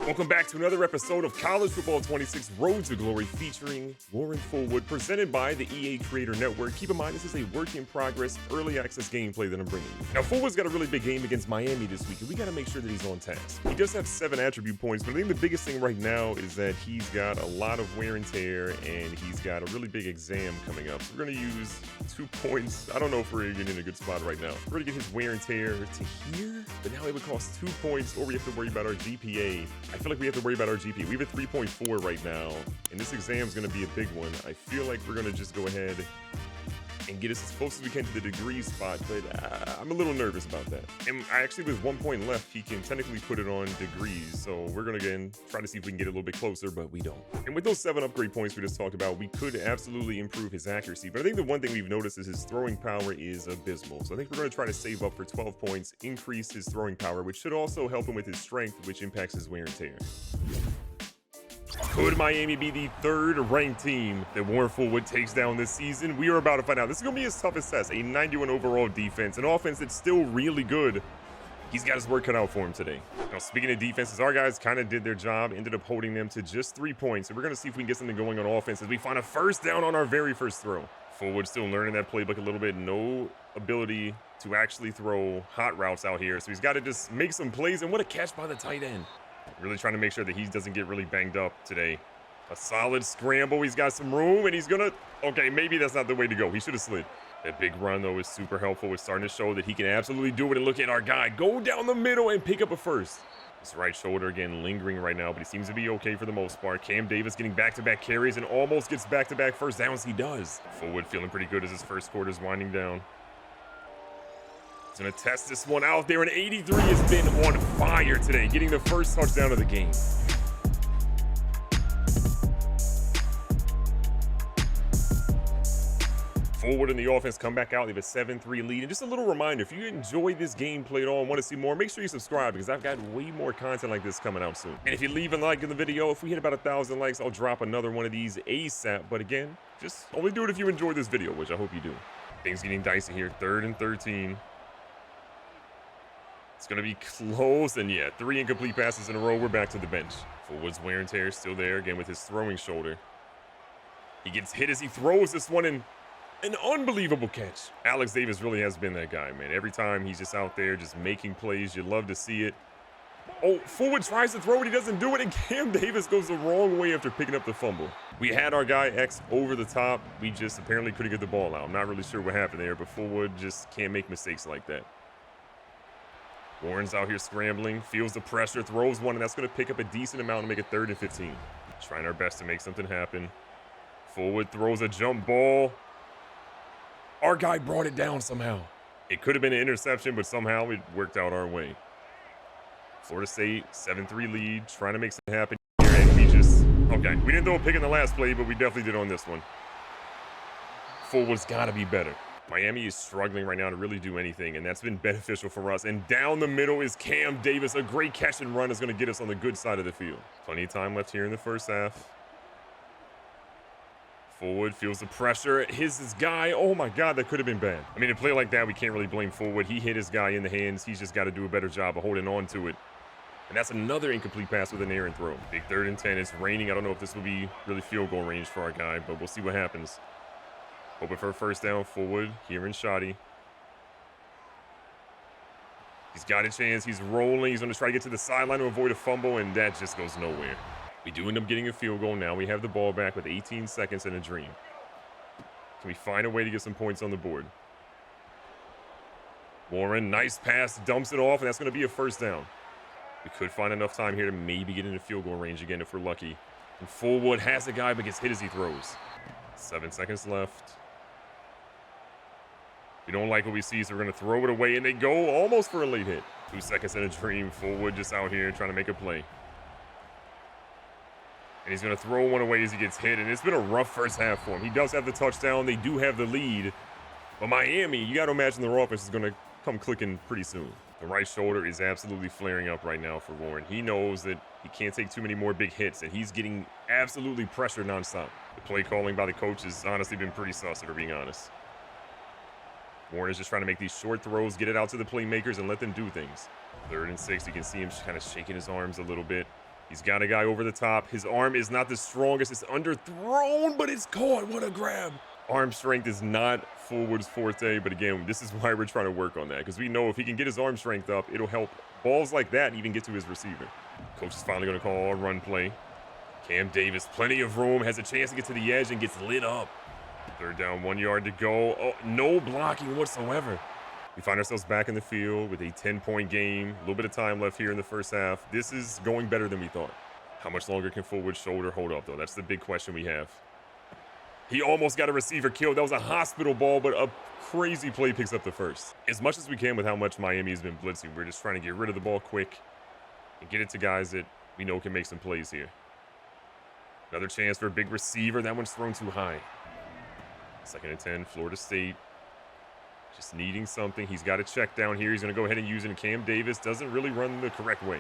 Welcome back to another episode of College Football 26 Road to Glory featuring Lauren Fullwood, presented by the EA Creator Network. Keep in mind, this is a work in progress, early access gameplay that I'm bringing you. Now, Fullwood's got a really big game against Miami this week, and we got to make sure that he's on task. He does have 7 attribute points, but I think the biggest thing right now is that he's got a lot of wear and tear, and he's got a really big exam coming up. So we're going to use 2 points. I don't know if we're getting in a good spot right now. We're going to get his wear and tear to here, but now it would cost 2 points, or we have to worry about our GPA. I feel like we have to worry about our GPA. We have a 3.4 right now, and this exam is going to be a big one. I feel like we're going to just go ahead and get us as close as we can to the degree spot, but I'm a little nervous about that. And I actually, with 1 point left, he can technically put it on degrees, so we're going to, again, try to see if we can get a little bit closer, but we don't. And with those 7 upgrade points we just talked about, we could absolutely improve his accuracy, but I think the one thing we've noticed is his throwing power is abysmal. So I think we're going to try to save up for 12 points, increase his throwing power, which should also help him with his strength, which impacts his wear and tear. Could Miami be the 3rd ranked team that Warren Fullwood takes down this season? We are about to find out. This is going to be his toughest test. A 91 overall defense, an offense that's still really good. He's got his work cut out for him today. Now, speaking of defenses, our guys kind of did their job, ended up holding them to just 3 points. And we're going to see if we can get something going on offense as we find a first down on our very first throw. Fullwood still learning that playbook a little bit. No ability to actually throw hot routes out here. So he's got to just make some plays. And what a catch by the tight end. Really trying to make sure that he doesn't get really banged up today. A solid scramble. He's got some room, and he's gonna... Okay, maybe that's not the way to go. He should have slid. That big run, though, is super helpful. It's starting to show that he can absolutely do it. And look at our guy go down the middle and pick up a first. His right shoulder, again, lingering right now, but he seems to be okay for the most part. Cam Davis getting back-to-back carries and almost gets back-to-back first downs. He does. Fullwood feeling pretty good as his first quarter is winding down. Gonna test this one out there, and 83 has been on fire today, getting the first touchdown of the game. Fullwood and the offense come back out. They have a 7-3 lead. And just a little reminder, if you enjoyed this game played on, want to see more, make sure you subscribe because I've got way more content like this coming out soon. And if you leave a like in the video, if we hit about 1,000 likes, I'll drop another one of these ASAP. But again, just only do it if you enjoyed this video, which I hope you do. Things getting dicey here. 3rd and 13. It's going to be close, and yeah, 3 incomplete passes in a row. We're back to the bench. Fullwood's wear and tear still there, again with his throwing shoulder. He gets hit as he throws this one, and an unbelievable catch. Alex Davis really has been that guy, man. Every time he's just out there just making plays. You love to see it. Oh, Fullwood tries to throw it. He doesn't do it, and Cam Davis goes the wrong way after picking up the fumble. We had our guy X over the top. We just apparently couldn't get the ball out. I'm not really sure what happened there, but Fullwood just can't make mistakes like that. Warren's out here scrambling, feels the pressure, throws one, and that's going to pick up a decent amount and make it 3rd and 15. Trying our best to make something happen. Fullwood throws a jump ball. Our guy brought it down somehow. It could have been an interception, but somehow it worked out our way. Florida State, 7-3 lead, trying to make something happen here, and we just... Okay, we didn't throw a pick in the last play, but we definitely did on this one. Fullwood's got to be better. Miami is struggling right now to really do anything, and that's been beneficial for us. And down the middle is Cam Davis. A great catch and run is going to get us on the good side of the field. Plenty of time left here in the first half. Fullwood feels the pressure. His guy, oh my God, that could have been bad. I mean, a play like that, we can't really blame Fullwood. He hit his guy in the hands. He's just got to do a better job of holding on to it. And that's another incomplete pass with an errant throw. Big 3rd and 10. It's raining. I don't know if this will be really field goal range for our guy, but we'll see what happens. Hoping for a first down. Fullwood here in Shoddy. He's got a chance. He's rolling. He's going to try to get to the sideline to avoid a fumble, and that just goes nowhere. We do end up getting a field goal. Now we have the ball back with 18 seconds and a dream. Can we find a way to get some points on the board? Warren, nice pass, dumps it off, and that's going to be a first down. We could find enough time here to maybe get into field goal range again if we're lucky. And Fullwood has a guy, but gets hit as he throws. 7 seconds left. We don't like what we see, so we're going to throw it away, and they go almost for a late hit. 2 seconds and a dream. Fullwood just out here trying to make a play. And he's going to throw one away as he gets hit, and it's been a rough first half for him. He does have the touchdown. They do have the lead. But Miami, you got to imagine their offense is going to come clicking pretty soon. The right shoulder is absolutely flaring up right now for Warren. He knows that he can't take too many more big hits, and he's getting absolutely pressured nonstop. The play calling by the coach has honestly been pretty sus, if we're being honest. Warren is just trying to make these short throws, get it out to the playmakers, and let them do things. 3rd and 6, you can see him kind of shaking his arms a little bit. He's got a guy over the top. His arm is not the strongest. It's underthrown, but it's caught. What a grab. Arm strength is not Fullwood's forte, but again, this is why we're trying to work on that, because we know if he can get his arm strength up, it'll help balls like that even get to his receiver. Coach is finally going to call a run play. Cam Davis, plenty of room, has a chance to get to the edge and gets lit up. 3rd down, 1 yard to go. Oh, no blocking whatsoever. We find ourselves back in the field with a 10-point game. A little bit of time left here in the first half. This is going better than we thought. How much longer can Fullwood's shoulder hold up, though? That's the big question we have. He almost got a receiver killed. That was a hospital ball, but a crazy play picks up the first. As much as we can with how much Miami has been blitzing, we're just trying to get rid of the ball quick and get it to guys that we know can make some plays here. Another chance for a big receiver. That one's thrown too high. 2nd and 10, Florida State. Just needing something. He's got a check down here. He's going to go ahead and use it. And Cam Davis doesn't really run the correct way.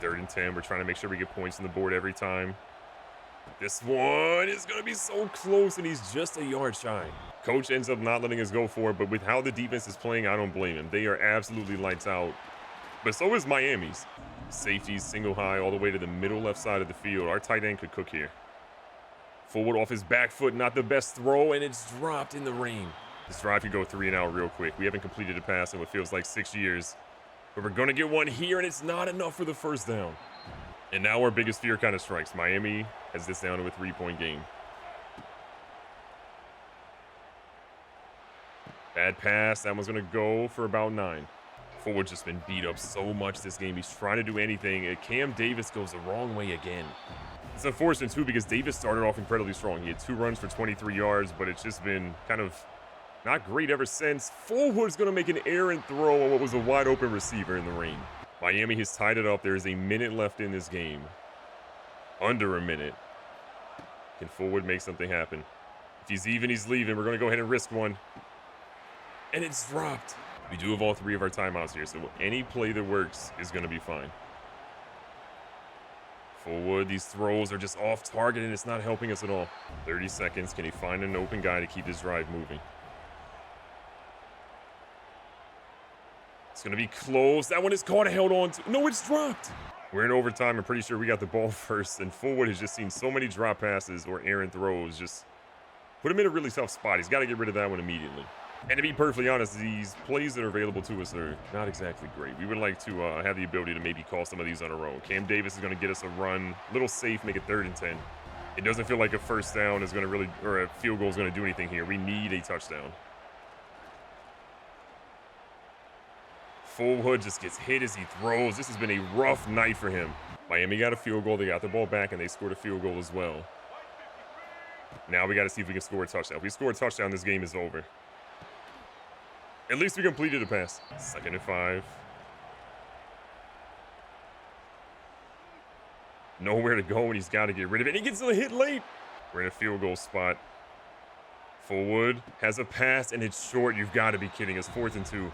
3rd and 10. We're trying to make sure we get points on the board every time. This one is going to be so close, and he's just a yard shy. Coach ends up not letting us go for it, but with how the defense is playing, I don't blame him. They are absolutely lights out. But so is Miami's. Safeties single high all the way to the middle left side of the field. Our tight end could cook here. Fullwood off his back foot, not the best throw, and it's dropped in the rain. This drive could go 3 and out real quick. We haven't completed a pass in what feels like 6 years. But we're going to get one here, and it's not enough for the first down. And now our biggest fear kind of strikes. Miami has this down to a 3-point game. Bad pass. That one's going to go for about 9. Fullwood's just been beat up so much this game. He's trying to do anything. And Cam Davis goes the wrong way again. It's unfortunate, too, because Davis started off incredibly strong. He had 2 runs for 23 yards, but it's just been kind of not great ever since. Fullwood's going to make an errant throw on what was a wide-open receiver in the rain. Miami has tied it up. There's a minute left in this game. Under a minute. Can Fullwood make something happen? If he's even, he's leaving. We're going to go ahead and risk one. And it's dropped. We do have all 3 of our timeouts here, so any play that works is going to be fine. Fullwood, these throws are just off target, and it's not helping us at all. 30 seconds. Can he find an open guy to keep this drive moving? It's going to be close. That one is caught and held on to. No, it's dropped. We're in overtime. I'm pretty sure we got the ball first, and Fullwood has just seen so many drop passes or errant throws. Just put him in a really tough spot. He's got to get rid of that one immediately. And to be perfectly honest, these plays that are available to us are not exactly great. We would like to have the ability to maybe call some of these on our own. Cam Davis is going to get us a run, little safe, make it 3rd and 10. It doesn't feel like a first down is going to really, or a field goal is going to do anything here. We need a touchdown. Fullwood just gets hit as he throws. This has been a rough night for him. Miami got a field goal. They got the ball back, and they scored a field goal as well. Now we got to see if we can score a touchdown. If we score a touchdown, this game is over. At least we completed a pass. 2nd and 5. Nowhere to go, and he's got to get rid of it. And he gets a hit late. We're in a field goal spot. Fullwood has a pass, and it's short. You've got to be kidding us. 4th and 2.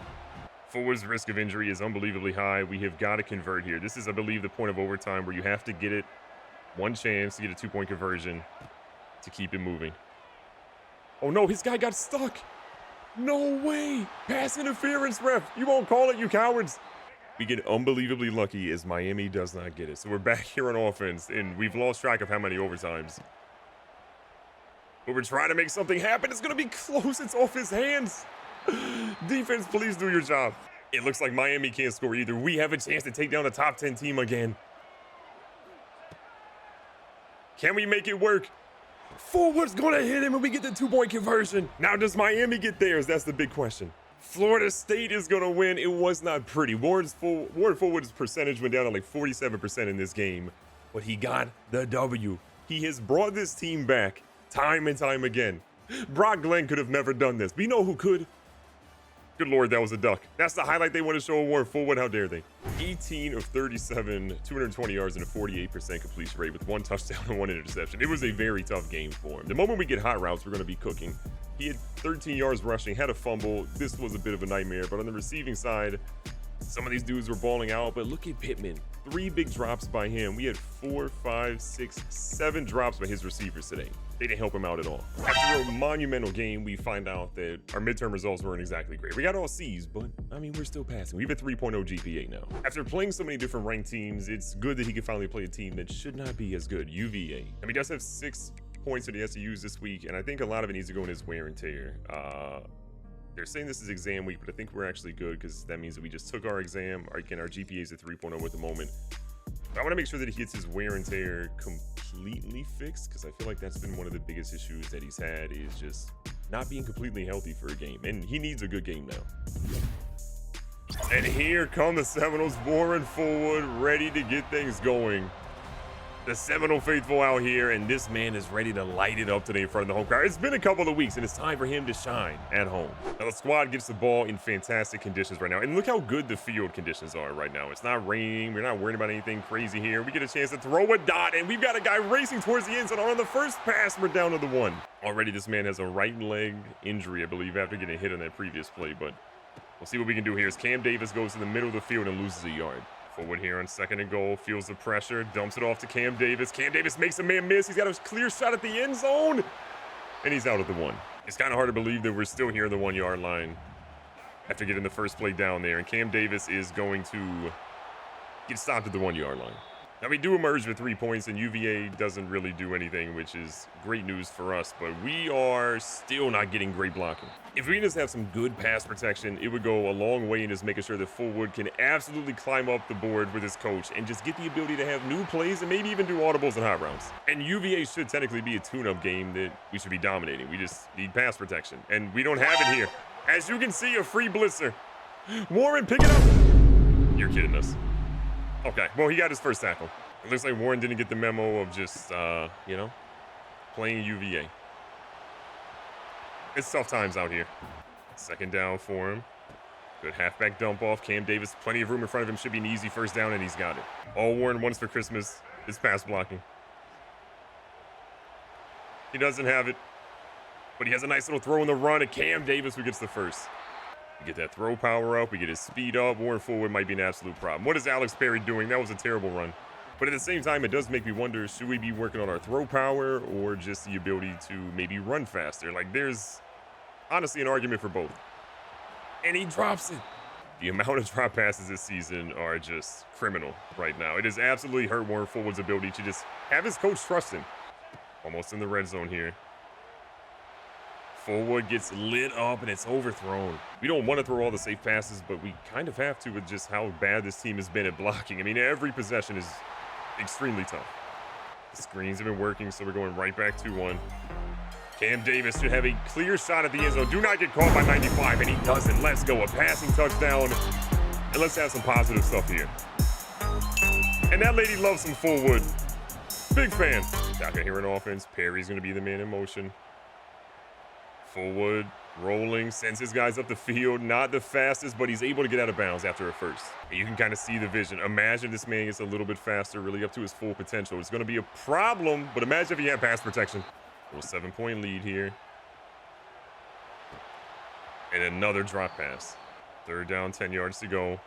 Fullwood's risk of injury is unbelievably high. We have got to convert here. This is, I believe, the point of overtime where you have to get it one chance to get a 2-point conversion to keep it moving. Oh, no, his guy got stuck. No way. Pass interference, ref. You won't call it, you cowards. We get unbelievably lucky as Miami does not get it. So we're back here on offense, and we've lost track of how many overtimes. But we're trying to make something happen. It's going to be close. It's off his hands. Defense, please do your job. It looks like Miami can't score either. We have a chance to take down a top 10 team again. Can we make it work? Fullwood's going to hit him and we get the 2-point conversion. Now, does Miami get theirs? That's the big question. Florida State is going to win. It was not pretty. Warren Fullwood's percentage went down to like 47% in this game, but he got the W. He has brought this team back time and time again. Brock Glenn could have never done this. But you know who could? Good Lord, that was a duck. That's the highlight they want to show Warren Fullwood. How dare they? 18 of 37, 220 yards and a 48% completion rate with 1 touchdown and 1 interception. It was a very tough game for him. The moment we get hot routes, we're going to be cooking. He had 13 yards rushing, had a fumble. This was a bit of a nightmare, but on the receiving side, Some of these dudes were balling out, but look at Pittman. 3 big drops by him. We had 4, 5, 6, 7 drops by his receivers today. They didn't help him out at all. After a monumental game, we find out that our midterm results weren't exactly great. We got all C's, but I mean, we're still passing. We have a 3.0 GPA now. After playing so many different ranked teams, it's good that he can finally play a team that should not be as good, UVA. I mean, he does have 6 points that he has to use this week, and I think a lot of it needs to go in his wear and tear. They're saying this is exam week, but I think we're actually good because that means that we just took our exam. Again, our GPA is at 3.0 at the moment. I want to make sure that he gets his wear and tear completely fixed, because I feel like that's been one of the biggest issues that he's had, is just not being completely healthy for a game. And he needs a good game now. And here come the Seminoles, Warren Fullwood, ready to get things going. The Seminole faithful out here, and this man is ready to light it up today in front of the home crowd. It's been a couple of weeks, and it's time for him to shine at home. Now, the squad gets the ball in fantastic conditions right now, and look how good the field conditions are right now. It's not raining. We're not worried about anything crazy here. We get a chance to throw a dot, and we've got a guy racing towards the end zone. On the first pass, we're down to the 1. Already, this man has a right leg injury, I believe, after getting hit on that previous play, but we'll see what we can do here as Cam Davis goes to the middle of the field and loses a yard. Fullwood here on 2nd and goal, feels the pressure, dumps it off to Cam Davis. Cam Davis makes a man miss. He's got a clear shot at the end zone, and he's out at the 1. It's kind of hard to believe that we're still here on the 1-yard line after getting the first play down there, and Cam Davis is going to get stopped at the 1-yard line. Now, we do emerge with 3 points, and UVA doesn't really do anything, which is great news for us, but we are still not getting great blocking. If we can just have some good pass protection, it would go a long way in just making sure that Fullwood can absolutely climb up the board with his coach and just get the ability to have new plays and maybe even do audibles and hot routes. And UVA should technically be a tune-up game that we should be dominating. We just need pass protection, and we don't have it here. As you can see, a free blitzer. Warren, pick it up. You're kidding us. Okay, well, he got his first tackle. It looks like Warren didn't get the memo of just, you know, playing UVA. It's tough times out here. 2nd down for him. Good halfback dump off. Cam Davis, plenty of room in front of him. Should be an easy first down, and he's got it. All Warren wants for Christmas is pass blocking. He doesn't have it, but he has a nice little throw in the run at Cam Davis, who gets the first. We get that throw power up. We get his speed up. Warren Fullwood might be an absolute problem. What is Alex Perry doing? That was a terrible run. But at the same time, it does make me wonder, should we be working on our throw power or just the ability to maybe run faster? Like, there's honestly an argument for both. And he drops it. The amount of drop passes this season are just criminal right now. It has absolutely hurt Warren Fullwood's ability to just have his coach trust him. Almost in the red zone here. Fullwood gets lit up, and it's overthrown. We don't want to throw all the safe passes, but we kind of have to with just how bad this team has been at blocking. I mean, every possession is extremely tough. The screens have been working, so we're going right back to 1. Cam Davis should have a clear shot at the end zone. Do not get caught by 95, and he doesn't. Let's go. A passing touchdown, and let's have some positive stuff here. And that lady loves some Fullwood. Big fan. Back here in offense. Perry's going to be the man in motion. Fullwood rolling, sends his guys up the field. Not the fastest, but he's able to get out of bounds after a first. And you can kind of see the vision. Imagine this man gets a little bit faster, really up to his full potential. It's going to be a problem, but imagine if he had pass protection. A little 7-point lead here. And another drop pass. 3rd down, 10 yards to go.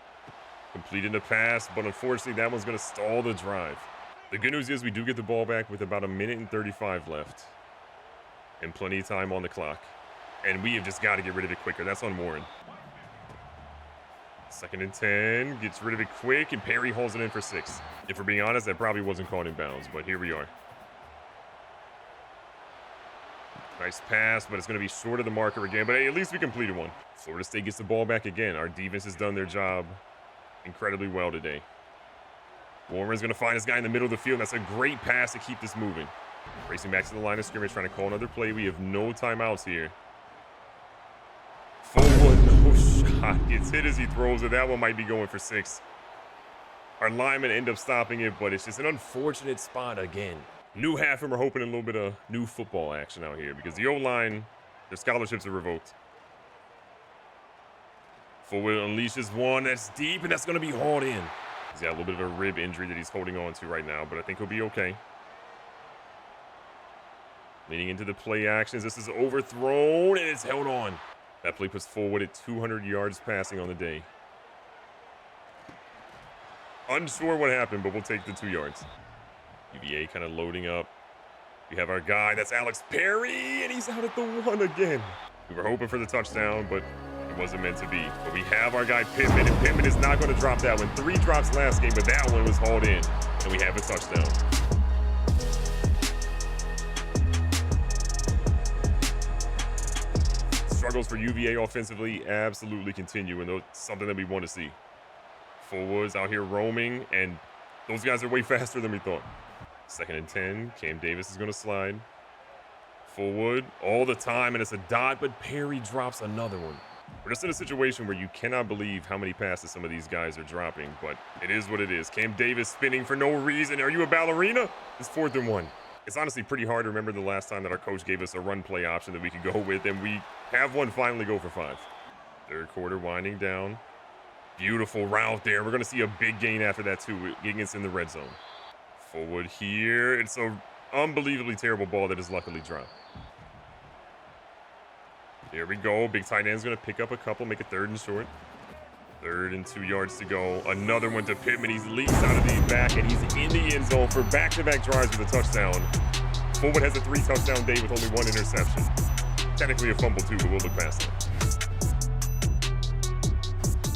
Completing the pass, but unfortunately that one's going to stall the drive. The good news is we do get the ball back with about 1:35 left. And plenty of time on the clock. And we have just got to get rid of it quicker. That's on Warren. 2nd and 10. Gets rid of it quick, and Perry holds it in for 6. If we're being honest, that probably wasn't caught in bounds, but here we are. Nice pass, but it's going to be short of the marker again. But hey, at least we completed one. Florida State gets the ball back again. Our defense has done their job incredibly well today. Warren's going to find his guy in the middle of the field. That's a great pass to keep this moving. Racing back to the line of scrimmage, trying to call another play. We have no timeouts here. Fullwood, no shot. Gets hit as he throws it. That one might be going for 6. Our linemen end up stopping it, but it's just an unfortunate spot again. New half, and we're hoping a little bit of new football action out here because the O-line, their scholarships are revoked. Fullwood unleashes one. That's deep, and that's going to be hauled in. He's got a little bit of a rib injury that he's holding on to right now, but I think he'll be okay. Leading into the play actions. This is overthrown, and it's held on. That play puts Fullwood at 200 yards passing on the day. Unsure what happened, but we'll take the 2 yards. UVA kind of loading up. We have our guy, that's Alex Perry, and he's out at the 1 again. We were hoping for the touchdown, but it wasn't meant to be. But we have our guy Pittman, and Pittman is not going to drop that one. 3 drops last game, but that one was hauled in, and we have a touchdown. Struggles for UVA offensively absolutely continue, and that's something that we want to see. Fullwood's out here roaming, and those guys are way faster than we thought. 2nd and 10. Cam Davis is going to slide. Fullwood all the time, and it's a dot, but Perry drops another one. We're just in a situation where you cannot believe how many passes some of these guys are dropping, but it is what it is. Cam Davis spinning for no reason. Are you a ballerina? It's 4th and 1. It's honestly pretty hard to remember the last time that our coach gave us a run play option that we could go with, and we have one finally go for 5. 3rd quarter winding down. Beautiful route there. We're going to see a big gain after that, too, getting us in the red zone. Fullwood here. It's an unbelievably terrible ball that is luckily dropped. There we go. Big tight end's going to pick up a couple, make it 3rd and short. 3rd and 2 yards to go. Another one to Pittman. He's leaps out of the back, and he's in the end zone for back-to-back drives with a touchdown. Fullwood has a 3-touchdown day with only 1 interception. Technically a fumble, too, but we'll look past that.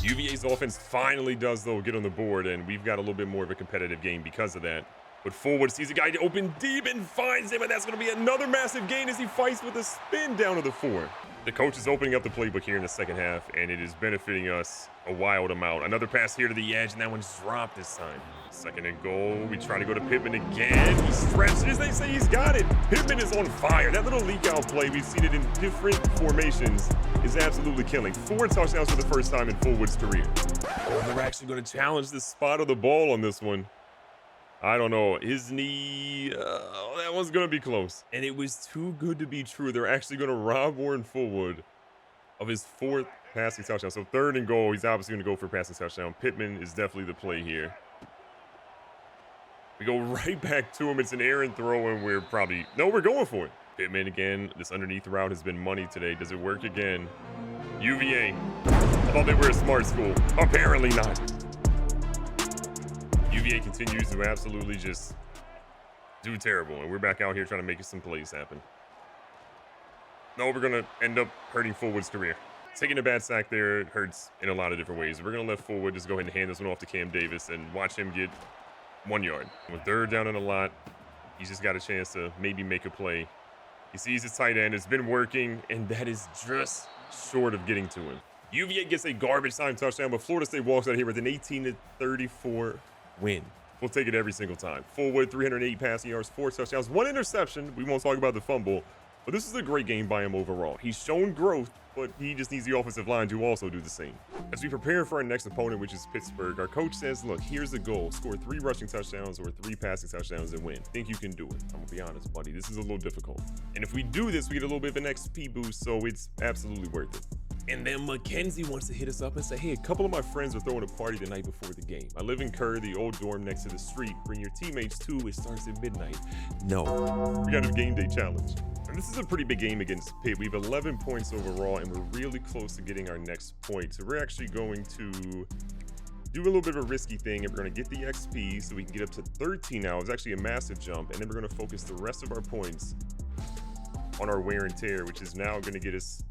UVA's offense finally does, though, get on the board, and we've got a little bit more of a competitive game because of that. But Fullwood sees a guy open deep and finds him, and that's going to be another massive gain as he fights with a spin down to the 4. The coach is opening up the playbook here in the second half, and it is benefiting us a wild amount. Another pass here to the edge, and that one's dropped this time. 2nd and goal. We try to go to Pittman again. He stretches. They say he's got it. Pittman is on fire. That little leak out play, we've seen it in different formations, is absolutely killing. 4 touchdowns for the first time in Fullwood's career. Oh, they're actually going to challenge the spot of the ball on this one. I don't know. His knee, that one's going to be close. And it was too good to be true. They're actually going to rob Warren Fullwood of his 4th passing touchdown. So 3rd and goal, he's obviously going to go for a passing touchdown. Pittman is definitely the play here. We go right back to him. It's an errant throw, and we're going for it. Pittman again. This underneath route has been money today. Does it work again? UVA. I thought they were a smart school. Apparently not. UVA continues to absolutely just do terrible, and we're back out here trying to make some plays happen. No, we're going to end up hurting Fullwood's career. Taking a bad sack there hurts in a lot of different ways. We're going to let Fullwood just go ahead and hand this one off to Cam Davis and watch him get 1 yard. With 3rd down and a lot, he's just got a chance to maybe make a play. He sees his tight end. It's been working, and that is just short of getting to him. UVA gets a garbage time touchdown, but Florida State walks out here with an 18-34 win. We'll take it every single time. Fullwood, 308 passing yards, 4 touchdowns, 1 interception. We won't talk about the fumble, but this is a great game by him overall. He's shown growth, but he just needs the offensive line to also do the same. As we prepare for our next opponent, which is Pittsburgh, our coach says, look, here's the goal. Score 3 rushing touchdowns or 3 passing touchdowns and win. Think you can do it. I'm gonna be honest, buddy. This is a little difficult. And if we do this, we get a little bit of an XP boost, so it's absolutely worth it. And then Mackenzie wants to hit us up and say, hey, a couple of my friends are throwing a party the night before the game. I live in Kerr, the old dorm next to the street. Bring your teammates too. It starts at midnight. No, we got a game day challenge. And this is a pretty big game against Pitt. We have 11 points overall, and we're really close to getting our next point. So we're actually going to do a little bit of a risky thing, and we're going to get the XP so we can get up to 13 now. It's actually a massive jump, and then we're going to focus the rest of our points on our wear and tear, which is now going to get us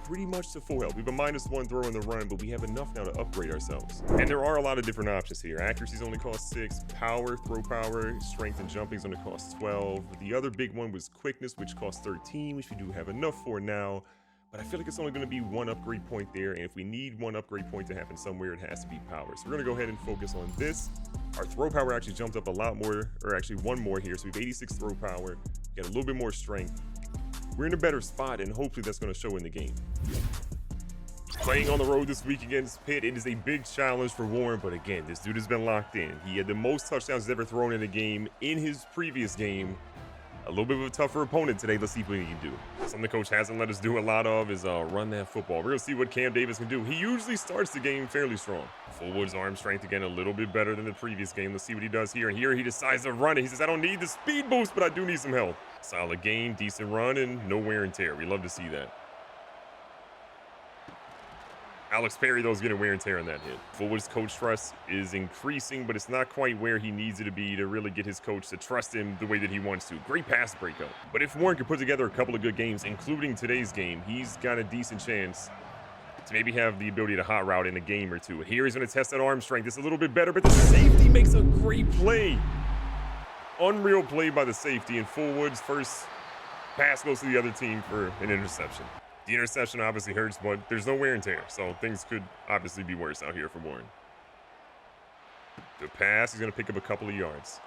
pretty much to full health. We have a -1 throw in the run, but we have enough now to upgrade ourselves. And there are a lot of different options here. Accuracy's only cost 6, power, throw power, strength and jumping's only cost 12. The other big one was quickness, which costs 13, which we do have enough for now. But I feel like it's only going to be 1 upgrade point there, and if we need 1 upgrade point to happen somewhere, it has to be power. So we're going to go ahead and focus on this. Our throw power actually jumped up a lot more, or actually 1 more here. So we have 86 throw power, get a little bit more strength. We're in a better spot, and hopefully that's going to show in the game. Playing on the road this week against Pitt, it is a big challenge for Warren, but again, this dude has been locked in. He had the most touchdowns he's ever thrown in a game in his previous game. A little bit of a tougher opponent today. Let's see what he can do. Something the coach hasn't let us do a lot of is run that football. We're going to see what Cam Davis can do. He usually starts the game fairly strong. Fullwood's arm strength, again, a little bit better than the previous game. Let's see what he does here. And here he decides to run it. He says, I don't need the speed boost, but I do need some help. Solid game, decent run, and no wear and tear. We love to see that. Alex Perry, though, is getting wear and tear on that hit. Fullwood's coach trust is increasing, but it's not quite where he needs it to be to really get his coach to trust him the way that he wants to. Great pass breakup. But if Warren could put together a couple of good games, including today's game, he's got a decent chance to maybe have the ability to hot route in a game or two. Here he's going to test that arm strength. It's a little bit better, but the safety makes a great play. Unreal play by the safety, and Fullwood's first pass goes to the other team for an interception. The interception obviously hurts, but there's no wear and tear, so things could obviously be worse out here for Warren. Good pass. He's going to pick up a couple of yards.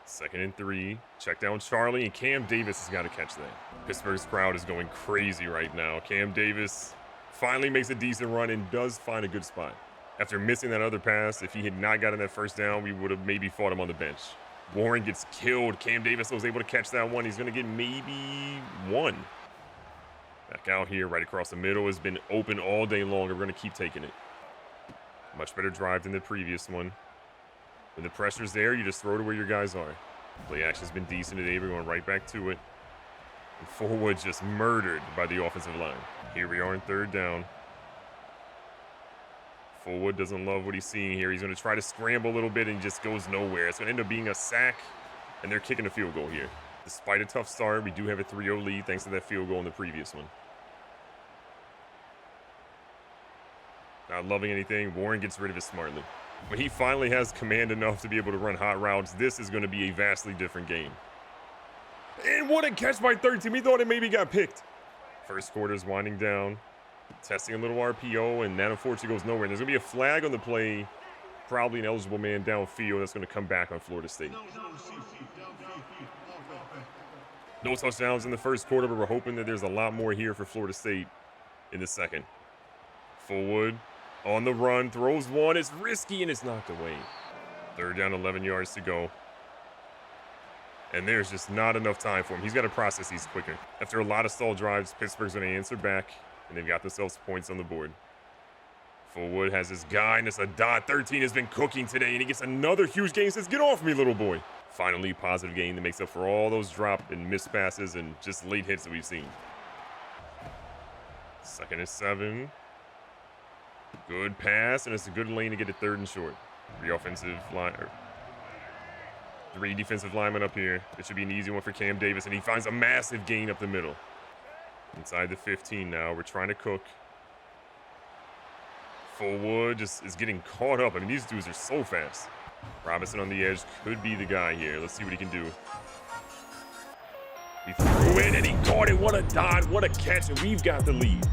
2nd and 3. Check down Charlie, and Cam Davis has got to catch that. Pittsburgh's crowd is going crazy right now. Cam Davis finally makes a decent run and does find a good spot. After missing that other pass, if he had not gotten that first down, we would have maybe fought him on the bench. Warren gets killed. Cam Davis was able to catch that one. He's going to get maybe 1. Back out here, right across the middle. Has been open all day long. We're going to keep taking it. Much better drive than the previous one. When the pressure's there, you just throw to where your guys are. Play action's been decent today. We're going right back to it. And Fullwood just murdered by the offensive line. Here we are in 3rd down. Fullwood doesn't love what he's seeing here. He's going to try to scramble a little bit and just goes nowhere. It's going to end up being a sack, and they're kicking a field goal here. Despite a tough start, we do have a 3-0 lead thanks to that field goal in the previous one. Not loving anything. Warren gets rid of it smartly. When he finally has command enough to be able to run hot routes, this is going to be a vastly different game. And what a catch by 13. We thought it maybe got picked. First quarter is winding down. Testing a little RPO, and that unfortunately goes nowhere. There's going to be a flag on the play. Probably an eligible man downfield that's going to come back on Florida State. No touchdowns in the first quarter, but we're hoping that there's a lot more here for Florida State in the second. Fullwood on the run, throws one. It's risky, and it's knocked away. 3rd down, 11 yards to go. And there's just not enough time for him. He's got to process these quicker. After a lot of stall drives, Pittsburgh's going to answer back, and they've got themselves points on the board. Fullwood has his guy, and it's a dot. 13 has been cooking today, and he gets another huge gain. He says, "Get off me, little boy." Finally, positive gain that makes up for all those drop and missed passes and just late hits that we've seen. 2nd and 7. Good pass, and it's a good lane to get it 3rd and short. 3 defensive linemen up here. It should be an easy one for Cam Davis, and he finds a massive gain up the middle. Inside the 15 now. We're trying to cook. Fullwood just is getting caught up. I mean, these dudes are so fast. Robinson on the edge could be the guy here. Let's see what he can do. He threw it, and he caught it. What a dot. What a catch, and we've got the lead.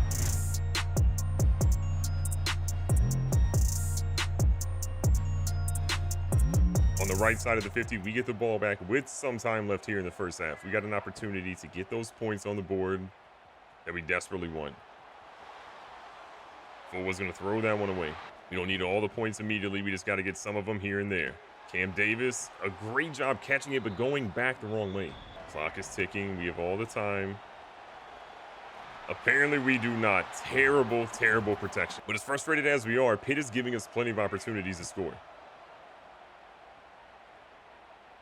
On the right side of the 50, we get the ball back with some time left here in the first half. We got an opportunity to get those points on the board that we desperately want. Fullwood's going to throw that one away. We don't need all the points immediately. We just got to get some of them here and there. Cam Davis, a great job catching it, but going back the wrong way. Clock is ticking. We have all the time. Apparently we do not. Terrible, terrible protection. But as frustrated as we are, Pitt is giving us plenty of opportunities to score.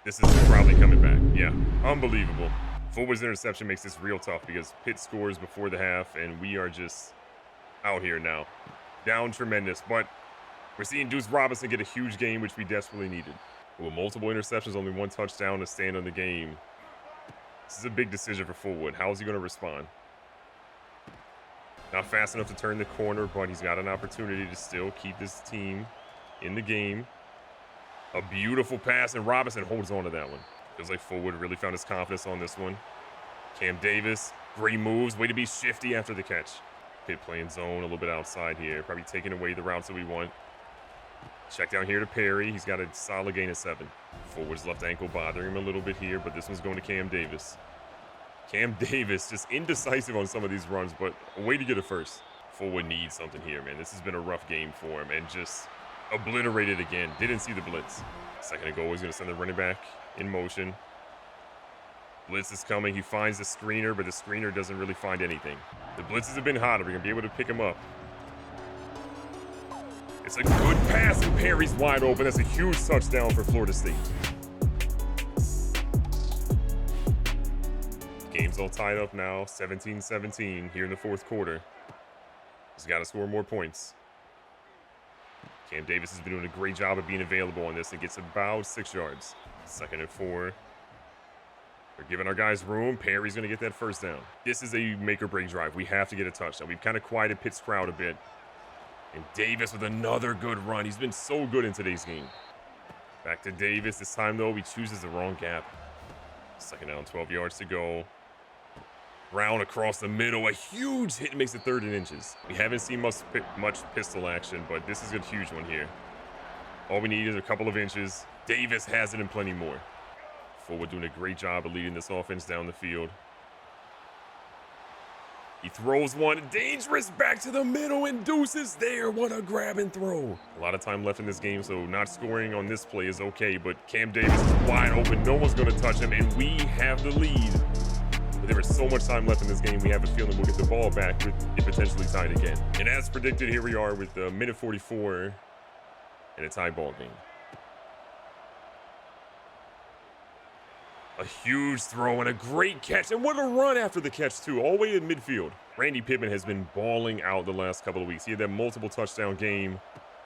This is probably coming back. Yeah, unbelievable. Fullwood's interception makes this real tough because Pitt scores before the half, and we are just out here now. Down tremendous, but we're seeing Deuce Robinson get a huge game, which we desperately needed. With multiple interceptions, only 1 touchdown to stand on the game. This is a big decision for Fullwood. How is he going to respond? Not fast enough to turn the corner, but he's got an opportunity to still keep this team in the game. A beautiful pass, and Robinson holds on to that one. Feels like Fullwood really found his confidence on this one. Cam Davis, great moves. Way to be shifty after the catch. Pitt playing zone a little bit outside here. Probably taking away the routes that we want. Check down here to Perry. He's got a solid gain of 7. Fullwood's left ankle bothering him a little bit here, but this one's going to Cam Davis. Cam Davis just indecisive on some of these runs, but a way to get it first. Fullwood needs something here, man. This has been a rough game for him, and just obliterated again. Didn't see the blitz. 2nd and goal. He's going to send the running back in motion. Blitz is coming. He finds the screener, but the screener doesn't really find anything. The blitzes have been hot. We're going to be able to pick him up. It's a good pass, and Perry's wide open. That's a huge touchdown for Florida State. Game's all tied up now, 17-17 here in the 4th quarter. He's got to score more points. Cam Davis has been doing a great job of being available on this and gets about 6 yards. 2nd and 4. They're giving our guys room. Perry's going to get that first down. This is a make-or-break drive. We have to get a touchdown. We've kind of quieted Pitt's crowd a bit. And Davis with another good run. He's been so good in today's game. Back to Davis. This time, though, he chooses the wrong gap. 2nd down, 12 yards to go. Brown across the middle. A huge hit makes it 3rd and inches. We haven't seen much pistol action, but this is a huge one here. All we need is a couple of inches. Davis has it and plenty more. Fullwood doing a great job of leading this offense down the field. He throws one. Dangerous back to the middle and Deuces there. What a grab and throw. A lot of time left in this game, so not scoring on this play is okay, but Cam Davis is wide open. No one's going to touch him, and we have the lead. But there is so much time left in this game, we have a feeling we'll get the ball back with it potentially tied again. And as predicted, here we are with minute 44 and a tie ball game. A huge throw and a great catch. And what a run after the catch, too, all the way to midfield. Randy Pittman has been balling out the last couple of weeks. He had that multiple touchdown game.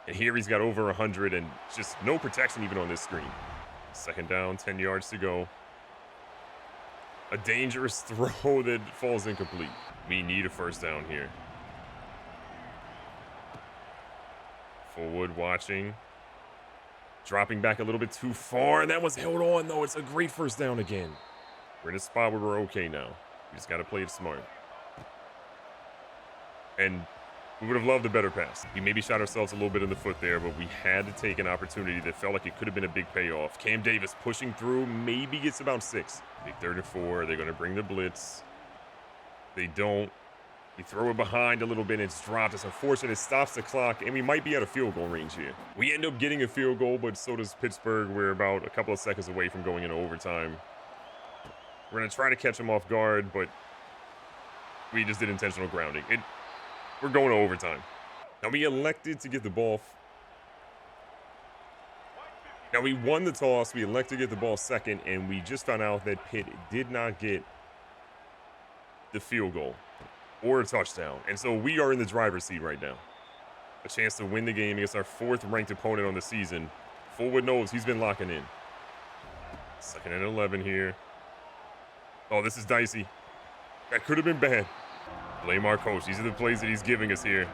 And here he's got over 100 and just no protection even on this screen. 2nd down, 10 yards to go. A dangerous throw that falls incomplete. We need a first down here. Fullwood watching. Dropping back a little bit too far, and that was held on, though. It's a great first down again. We're in a spot where we're okay now. We just got to play it smart. And we would have loved a better pass. We maybe shot ourselves a little bit in the foot there, but we had to take an opportunity that felt like it could have been a big payoff. Cam Davis pushing through, maybe gets about 6. Big 3rd and 4. They're going to bring the blitz. They don't. We throw it behind a little bit, and it's dropped. It's unfortunate. It stops the clock, and we might be out of field goal range here. We end up getting a field goal, but so does Pittsburgh. We're about a couple of seconds away from going into overtime. We're going to try to catch them off guard, but we just did intentional grounding. We're going to overtime. Now, we elected to get the ball. Now, we won the toss. We elected to get the ball second, and we just found out that Pitt did not get the field goal or a touchdown. And so we are in the driver's seat right now. A chance to win the game against our 4th ranked opponent on the season. Fullwood knows he's been locking in. 2nd and 11 here. Oh, this is dicey. That could have been bad. Blame our coach. These are the plays that he's giving us here.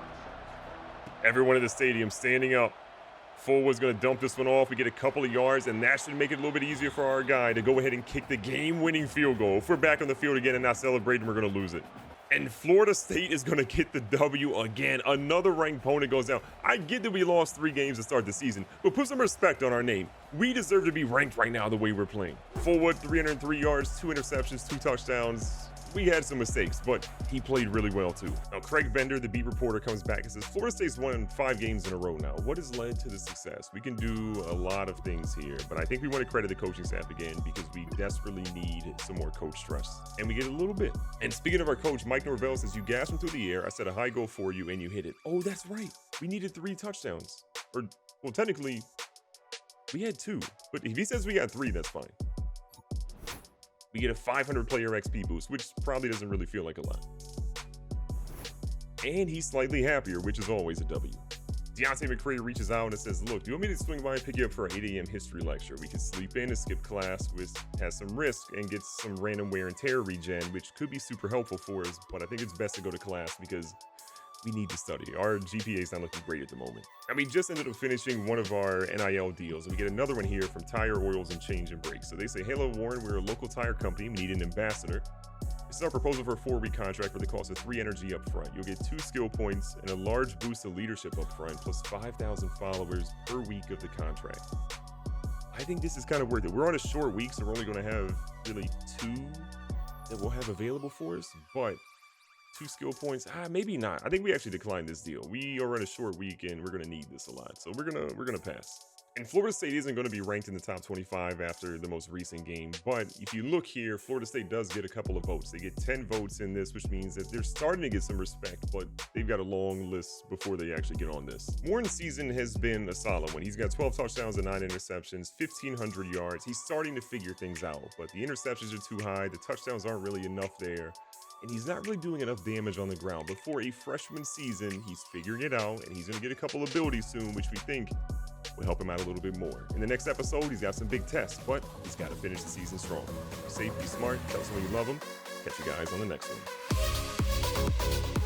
Everyone in the stadium standing up. Fullwood's going to dump this one off. We get a couple of yards, and that should make it a little bit easier for our guy to go ahead and kick the game-winning field goal. If we're back on the field again and not celebrating, we're going to lose it. And Florida State is going to get the W again. Another ranked opponent goes down. I get that we lost 3 games to start the season, but put some respect on our name. We deserve to be ranked right now the way we're playing. Fullwood, 303 yards, 2 interceptions, 2 touchdowns. We had some mistakes, but he played really well too. Now, Craig Bender, the beat reporter, comes back and says, Florida State's won 5 games in a row now. What has led to the success? We can do a lot of things here, but I think we want to credit the coaching staff again because we desperately need some more coach trust. And we get a little bit. And speaking of our coach, Mike Norvell says, you gassed him through the air. I set a high goal for you and you hit it. Oh, that's right. We needed 3 touchdowns. Or, well, technically, we had 2. But if he says we got 3, that's fine. We get a 500 player XP boost, which probably doesn't really feel like a lot. And he's slightly happier, which is always a W. Deontay McCray reaches out and says, look, do you want me to swing by and pick you up for an 8 a.m. history lecture? We can sleep in and skip class, which has some risk and get some random wear and tear regen, which could be super helpful for us, but I think it's best to go to class because we need to study. Our GPA is not looking great at the moment. And we just ended up finishing one of our NIL deals. And we get another one here from Tire Oils and Change and Brakes. So they say, hello, Warren, we're a local tire company. We need an ambassador. This is our proposal for a 4-week contract with a cost of 3 energy up front. You'll get 2 skill points and a large boost of leadership up front, plus 5,000 followers per week of the contract. I think this is kind of worth it. We're on a short week, so we're only going to have really 2 that we'll have available for us, but 2 skill points, maybe not. I think we actually declined this deal. We are on a short week and we're gonna need this a lot, so we're gonna pass. And Florida State isn't going to be ranked in the top 25 after the most recent game, but if you look here, Florida State does get a couple of votes. They get 10 votes in this, which means that they're starting to get some respect, but they've got a long list before they actually get on this. Warren's season has been a solid one. He's got 12 touchdowns and 9 interceptions, 1,500 yards. He's starting to figure things out, but the interceptions are too high. The touchdowns aren't really enough there. and he's not really doing enough damage on the ground. But for a freshman season, he's figuring it out, and he's going to get a couple abilities soon, which we think will help him out a little bit more. In the next episode, he's got some big tests, but he's got to finish the season strong. Be safe, be smart, tell someone you love him. Catch you guys on the next one.